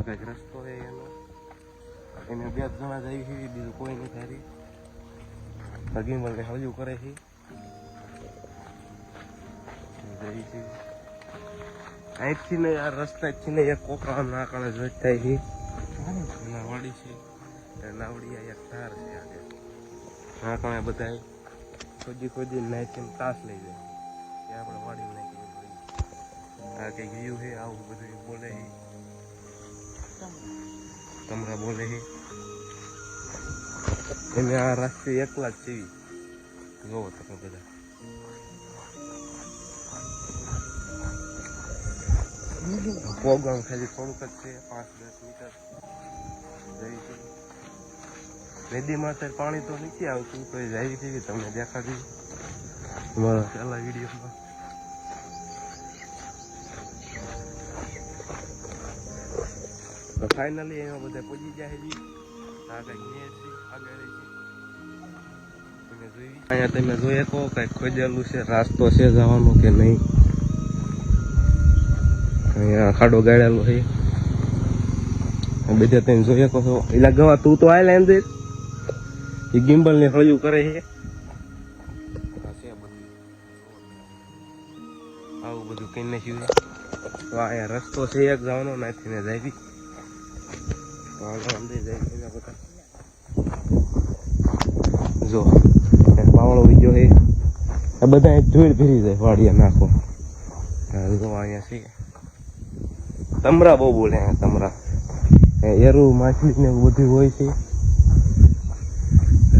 કંઈક રસ્તો છે એનો, એને 2 જણા જાય છે, બીજું કોઈ નહીં થાય. ગિમ્બલ ને હળિયું કરે છે. અહીંથી ને આ રસ્તાથી ને એક કોકરા નાકાણે જોઈ થાય છે. વાડી છે, નાવડી એક ધાર છે આગળ. નાકાણે બધા ખોદી નાખીને તાસ લઈ જાય એ આપણે વાડી નાખી પડી. આ કંઈક વ્યૂ છે, આવું બધું બોલે છે. તમરા બોલે છે એને આ રાસ્તે એકલા જ જેવી જોવો તમે બધા. પ્રોગ્રામ ખાલી થોડુંક જ છે, 5-10 મીટર જઈ છે. નદીમાં અત્યારે પાણી તો નથી આવતું, તો એ જાય છે તમને દેખાડી મારા પહેલા વિડીયોમાં. તો ફાઇનલી એમાં બધા પહોંચી જાય છે. આગળ અહીંયા તમે જોઈ શકો કઈક ખોદેલું છે, રાસ્તો છે જવાનો કે નહીં. અહીંયા ખાડો ગાળેલો છે બધા તમે જોઈ શકો છો. એલા ગવા તું તો આયલા અંદર એ ગિમ્બલ ને હળિયું કરે છે. આવું બધું કઈ નાખ્યું. તો અહીંયા રસ્તો છે એક જવાનો, નાથી ને જાય અંદર જાય બધા. જો પાવળો વિડીયો છે, આ બધા ધૂળ ફેરી જાય વાડિયા નાખો. જો અહીંયા છે તમરા બહુ બોલે, તમરા એરું માછલી ને એવું બધું હોય છે.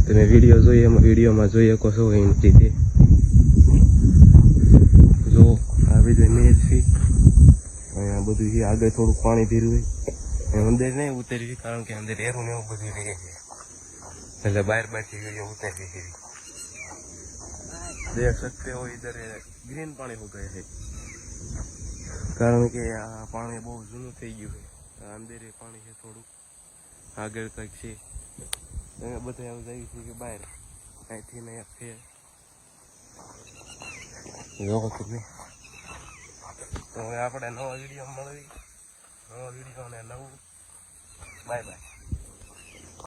તમે વિડીયો જોઈએ એમાં વિડીયોમાં જોઈ શકો છો. એની જો આ બધું મેચ છે, અહીંયા બધું છે. આગળ થોડુંક પાણી ભીરું હોય, અંદર નહીં ઉતરવી કારણ કે અંદર એરું ને એવું બધું રહે છે, એટલે બહારથી વિડીયો ઉતારવી છે. દેખ શકતે હો ઇધર ગ્રીન પાણી હો ગયા છે, કારણ કે આ પાણી બહુ જૂનું થઈ ગયું છે. અંદર પાણી છે થોડુંક, આગળ કંઈક છે. બધા એવું જાય છે કે બહાર અહીંથી ને છે જોવો તમે. તો હવે આપણે નવા વિડીયો મળવી, નવા વિડીયો ને નવું. Bye bye.